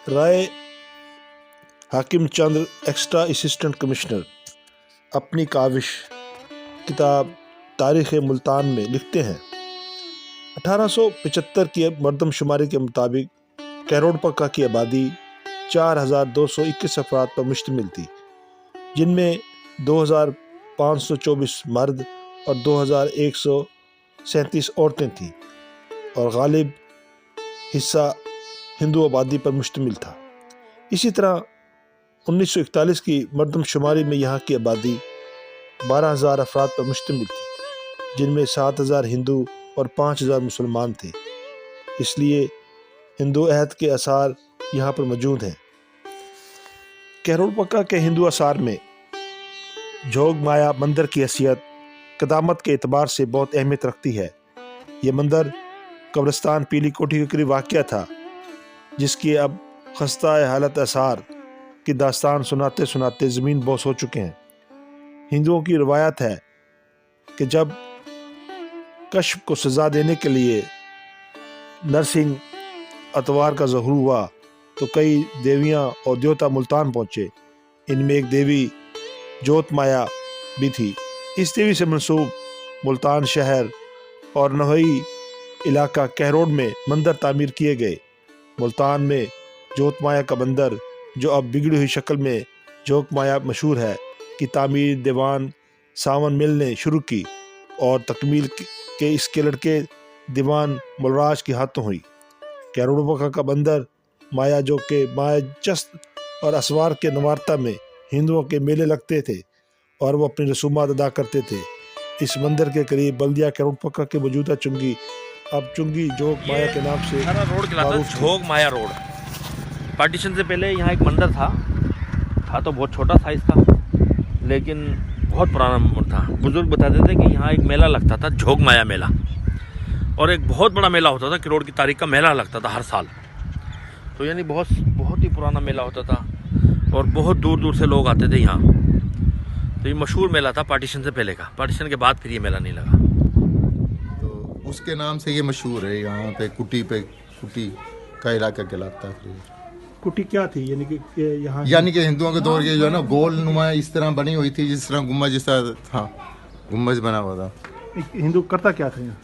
رائے حاکم Chandra extra assistant commissioner اپنی کاوش کتاب تاریخ ملتان میں لکھتے ہیں 1875 کی مردم شماری کے مطابق کیروڑ کی آبادی 4221 افراد پر مشتمل تھی، جن میں 2524 مرد اور 2137 عورتیں تھیں، اور غالب حصہ ہندو آبادی پر مشتمل تھا۔ اسی طرح 1941 کی مردم شماری میں یہاں کی آبادی 12,000 افراد پر مشتمل تھی، جن میں 7,000 ہندو اور 5,000 مسلمان تھے۔ اس لیے ہندو عہد کے آثار یہاں پر موجود ہیں۔ کیروڑ پکا کے ہندو آثار میں جھوگ مایا مندر کی حیثیت قدامت کے اعتبار سے بہت اہمیت رکھتی ہے۔ یہ مندر قبرستان پیلی کوٹھی کے قریب واقع تھا، جس کی اب خستہ حالت آثار کی داستان سناتے سناتے زمین بوس ہو چکے ہیں۔ ہندوؤں کی روایت ہے کہ جب کشپ کو سزا دینے کے لیے نرسنگ اتوار کا ظہور ہوا تو کئی دیویاں اور دیوتا ملتان پہنچے۔ ان میں ایک دیوی جوت مایا بھی تھی۔ اس دیوی سے منسوب ملتان شہر اور نوئی علاقہ کیروڑ میں مندر تعمیر کیے گئے۔ ملتان میں جوت مایا کا مندر، جو اب بگڑی ہوئی شکل میں جوگ مایا مشہور ہے، کی تعمیر دیوان ساون مل نے شروع کی اور تکمیل کے اس کے لڑکے دیوان ملراج کے ہاتھوں ہوئی۔ کیروڑ پکا کا مندر مایا، جو کہ مایا جست اور اسوار کے نوارتا میں ہندوؤں کے میلے لگتے تھے اور وہ اپنی رسومات ادا کرتے تھے۔ اس مندر کے قریب بلدیہ کیروڑ پکا کے موجودہ چنگی، اب چنگی جوگ مایا کے نام سے روڈ کہلاتا ہے، جھوگ مایا روڈ۔ پارٹیشن سے پہلے یہاں ایک مندر تھا تو بہت چھوٹا سائز تھا، لیکن بہت پرانا تھا۔ بزرگ بتاتے تھے کہ یہاں ایک میلہ لگتا تھا، جھوگ مایا میلہ، اور ایک بہت بڑا میلہ ہوتا تھا، کروڑ کی تاریخ کا میلہ لگتا تھا ہر سال۔ تو یعنی بہت ہی پرانا میلہ ہوتا تھا اور بہت دور دور سے لوگ آتے تھے یہاں۔ تو یہ مشہور میلہ تھا پارٹیشن سے پہلے کا۔ پارٹیشن کے بعد پھر یہ میلہ نہیں لگا۔ تو اس کے نام سے یہ مشہور ہے۔ یہاں پہ کٹی کا علاقہ کہلاتا ہے۔ کٹی کیا تھی؟ یعنی کہ ہندوؤں کے دور کے جو ہے نا، گول نما اس طرح بنی ہوئی تھی، جس طرح گنبد جیسا تھا، گنبد بنا ہوا تھا۔ ہندو کرتا کیا تھا یہاں؟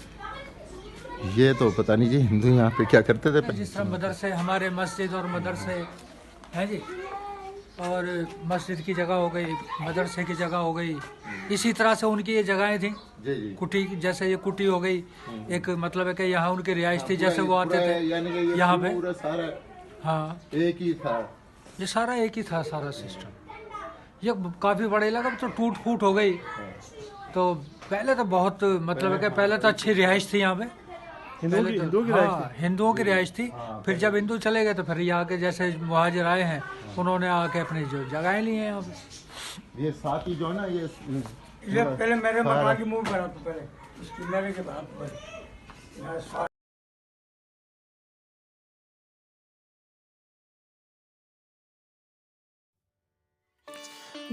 یہ تو پتہ نہیں جی، ہندو یہاں پہ کیا کرتے تھے۔ جس طرح مدرسے، ہمارے مسجد اور مدرسے ہیں جی، اور مسجد کی جگہ ہو گئی، مدرسے کی جگہ ہو گئی، اسی طرح سے ان کی یہ جگہیں تھیں۔ کٹی جیسے یہ کٹی ہو گئی، ایک مطلب ہے کہ یہاں ان کی رہائش تھی، جیسے وہ آتے تھے یہاں پہ۔ ہاں، ایک ہی تھا یہ سارا ایک ہی تھا، سارا سسٹم۔ یہ کافی بڑا علاقہ تو ٹوٹ پھوٹ ہو گئی۔ تو پہلے تو بہت مطلب ہے کہ پہلے تو اچھی رہائش تھی یہاں پہ، ہندوؤں کی رہائش تھی۔ پھر جب ہندو چلے گئے تو پھر یہاں کے جیسے مہاجر آئے ہیں، انہوں نے آ کے اپنی جو جگہیں لی ہیں یہاں پہ۔ یہ ساتھی جو ہے نا، یہ پہلے میرے مکان کی منہ بنا تو پہلے اس کی میرے کے بعد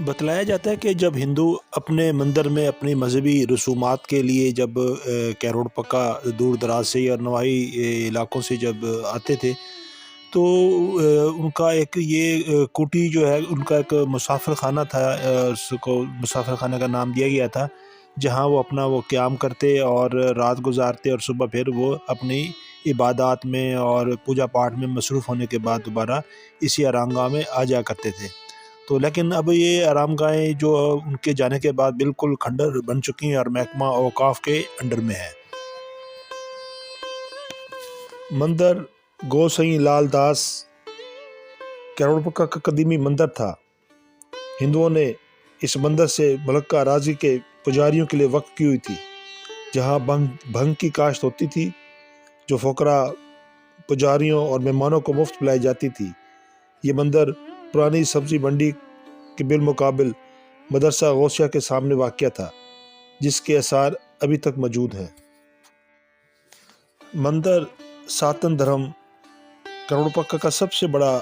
بتلایا جاتا ہے کہ جب ہندو اپنے مندر میں اپنی مذہبی رسومات کے لیے جب کیروڑ پکا دور دراز سے یا نواحی علاقوں سے جب آتے تھے تو ان کا ایک یہ کوٹی جو ہے، ان کا ایک مسافر خانہ تھا، اس کو مسافر خانہ کا نام دیا گیا تھا، جہاں وہ اپنا قیام کرتے اور رات گزارتے اور صبح پھر وہ اپنی عبادات میں اور پوجا پاٹ میں مصروف ہونے کے بعد دوبارہ اسی آرام گاہ میں آ جا کرتے تھے۔ تو لیکن اب یہ آرام گاہیں جو ان کے جانے کے بعد بالکل کھنڈر بن چکی ہیں اور محکمہ اوقاف کے انڈر میں ہے۔ مندر گوسئی لال داس کیروڑ پکا کا قدیمی مندر تھا۔ ہندوؤں نے اس مندر سے ملکہ اراضی کے پجاریوں کے لیے وقف کی ہوئی تھی، جہاں بھنگ کی کاشت ہوتی تھی، جو فقراء، پجاریوں اور مہمانوں کو مفت پلائی جاتی تھی۔ یہ مندر پرانی سبزی منڈی کے بالمقابل مدرسہ غوثیہ کے سامنے واقع تھا، جس کے آثار ابھی تک موجود ہیں۔ مندر ساتن دھرم کیروڑ پکا کا سب سے بڑا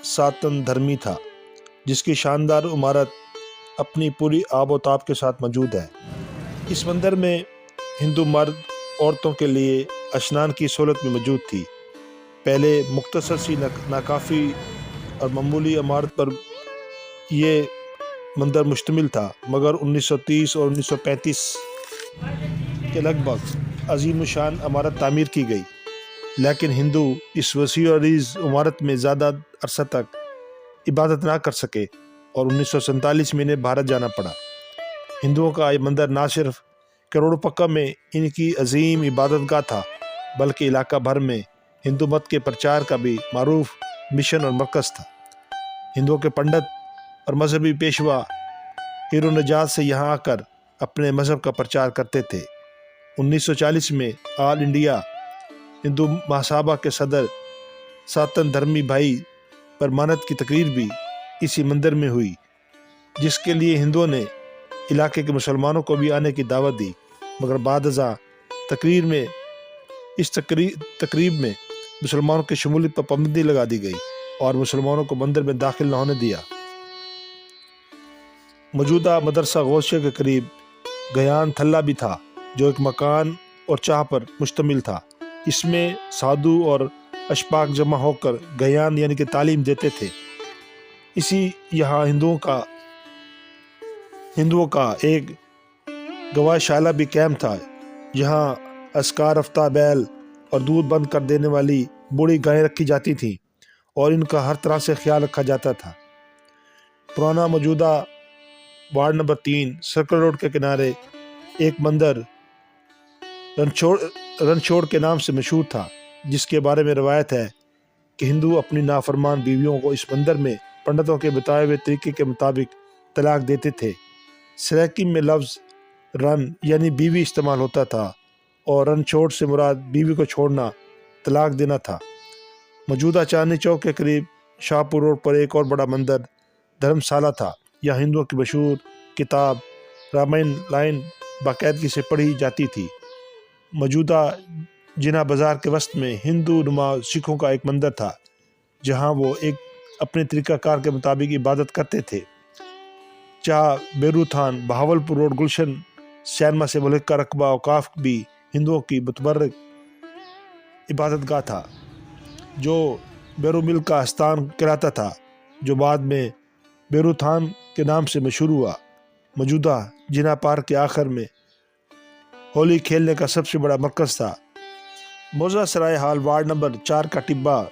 ساتن دھرمی تھا، جس کی شاندار عمارت اپنی پوری آب و تاب کے ساتھ موجود ہے۔ اس مندر میں ہندو مرد عورتوں کے لیے اشنان کی سہولت بھی موجود تھی۔ پہلے مختصر سی ناکافی اور معمولی عمارت پر یہ مندر مشتمل تھا، مگر 1930 اور 1935 کے لگ بھگ عظیم الشان عمارت تعمیر کی گئی، لیکن ہندو اس وسیع و عریض عمارت میں زیادہ عرصہ تک عبادت نہ کر سکے اور 1947 میں انہیں بھارت جانا پڑا۔ ہندوؤں کا یہ مندر نہ صرف کروڑ پکا میں ان کی عظیم عبادت گاہ تھا، بلکہ علاقہ بھر میں ہندو مت کے پرچار کا بھی معروف مشن اور مرکز تھا۔ ہندوؤں کے پنڈت اور مذہبی پیشوا ہیرو نجات سے یہاں آ کر اپنے مذہب کا پرچار کرتے تھے۔ 1940 میں آل انڈیا ہندو مہاسبھا کے صدر ساتن دھرمی بھائی پرمانت کی تقریر بھی اسی مندر میں ہوئی، جس کے لیے ہندوؤں نے علاقے کے مسلمانوں کو بھی آنے کی دعوت دی، مگر بعد ازاں تقریب میں مسلمانوں کی شمولیت پر پابندی لگا دی گئی اور مسلمانوں کو مندر میں داخل نہ ہونے دیا۔ موجودہ مدرسہ غوثیہ کے قریب گیان تھلہ بھی تھا، جو ایک مکان اور چاہ پر مشتمل تھا۔ اس میں سادھو اور اشپاک جمع ہو کر گیان یعنی کہ تعلیم دیتے تھے۔ اسی یہاں ہندوؤں کا ایک گواہ شالہ بھی قائم تھا، جہاں اسکار رفتہ بیل اور دودھ بند کر دینے والی بوڑھی گائیں رکھی جاتی تھیں اور ان کا ہر طرح سے خیال رکھا جاتا تھا۔ پرانا موجودہ وارڈ نمبر 3 سرکل روڈ کے کنارے ایک مندر رنچھوڑ کے نام سے مشہور تھا، جس کے بارے میں روایت ہے کہ ہندو اپنی نافرمان بیویوں کو اس مندر میں پنڈتوں کے بتائے ہوئے طریقے کے مطابق طلاق دیتے تھے۔ سریکی میں لفظ رن یعنی بیوی استعمال ہوتا تھا اور رن چھوڑ سے مراد بیوی کو چھوڑنا، طلاق دینا تھا۔ موجودہ چاندنی چوک کے قریب شاہ پور روڈ پر ایک اور بڑا مندر دھرم شالہ تھا۔ یہاں ہندوؤں کی مشہور کتاب رامائن لائن باقاعدگی سے پڑھی جاتی تھی۔ موجودہ جنا بازار کے وسط میں ہندو نما سکھوں کا ایک مندر تھا، جہاں وہ ایک اپنے طریقہ کار کے مطابق عبادت کرتے تھے۔ چاہ بیرو تھان بہاولپور روڈ گلشن سینما سے ملک کا رقبہ اوقاف بھی ہندوؤں کی متبرک عبادت گاہ تھا، جو بیرو مل کا استان کہلاتا تھا، جو بعد میں بیرو تھان کے نام سے مشہور ہوا۔ موجودہ جنا پارک کے آخر میں ہولی کھیلنے کا سب سے بڑا مرکز تھا۔ موزہ سرائے حال وارڈ نمبر 4 کا ٹبہ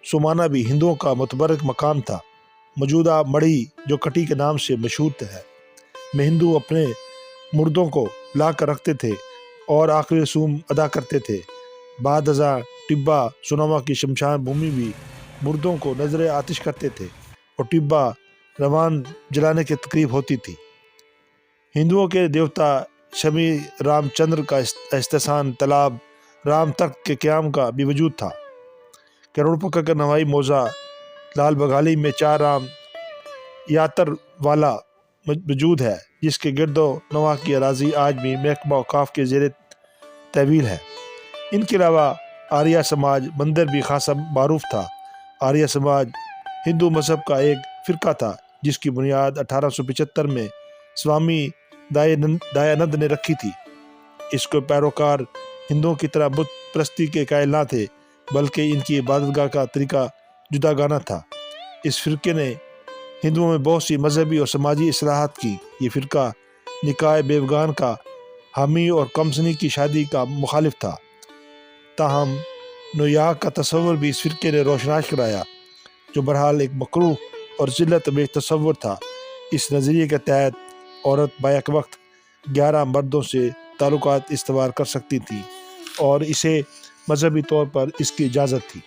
سومانا بھی ہندوؤں کا متبرک مقام تھا۔ موجودہ مڑی جو کٹی کے نام سے مشہور ہے، میں ہندو اپنے مردوں کو لا کر رکھتے تھے اور آخری رسوم ادا کرتے تھے۔ بعد ازاں ٹبہ سوناما کی شمشان بھومی بھی مردوں کو نظر آتش کرتے تھے اور ٹبہ روان جلانے کی تقریب ہوتی تھی۔ ہندوؤں کے دیوتا شمی رام چندر کا استحسان تالاب رام تخت کے قیام کا بھی وجود تھا۔ کروڑ پکا کا نوائی موزہ لال بگالی میں 4 رام یاتر والا موجود ہے، جس کے گرد و نواح کی اراضی آج بھی محکمہ اوقاف کے زیر تحویل ہے۔ ان کے علاوہ آریہ سماج مندر بھی خاصا معروف تھا۔ آریہ سماج ہندو مذہب کا ایک فرقہ تھا، جس کی بنیاد 1875 میں سوامی دیانند نے رکھی تھی۔ اس کے پیروکار ہندوؤں کی طرح بت پرستی کے قائل نہ تھے، بلکہ ان کی عبادت گاہ کا طریقہ جدا گانا تھا۔ اس فرقے نے ہندوؤں میں بہت سی مذہبی اور سماجی اصلاحات کی۔ یہ فرقہ نکائے بیوگان کا حامی اور کم سنی کی شادی کا مخالف تھا۔ تاہم نویاگ کا تصور بھی اس فرقے نے روشناس کرایا، جو بہرحال ایک مکروہ اور ذلت آمیز تصور تھا۔ اس نظریے کے تحت عورت بیک وقت 11 مردوں سے تعلقات استوار کر سکتی تھی اور اسے مذہبی طور پر اس کی اجازت تھی۔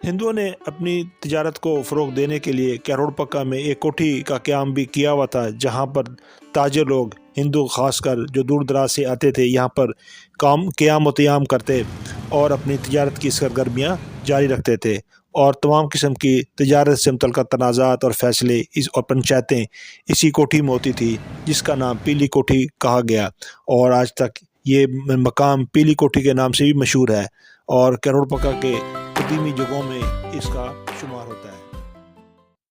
ہندوؤں نے اپنی تجارت کو فروغ دینے کے لیے کروڑ پکا میں ایک کوٹھی کا قیام بھی کیا ہوا تھا، جہاں پر تاجر لوگ ہندو خاص کر جو دور دراز سے آتے تھے، یہاں پر قیام و قیام کرتے اور اپنی تجارت کی سرگرمیاں جاری رکھتے تھے، اور تمام قسم کی تجارت سے متعلقہ تنازعات اور فیصلے اور پنچایتیں اسی کوٹھی میں ہوتی تھی، جس کا نام پیلی کوٹھی کہا گیا، اور آج تک یہ مقام پیلی کوٹھی کے نام سے بھی مشہور ہے اور کروڑ پکا کے قدیمی جگہوں میں اس کا شمار ہوتا ہے۔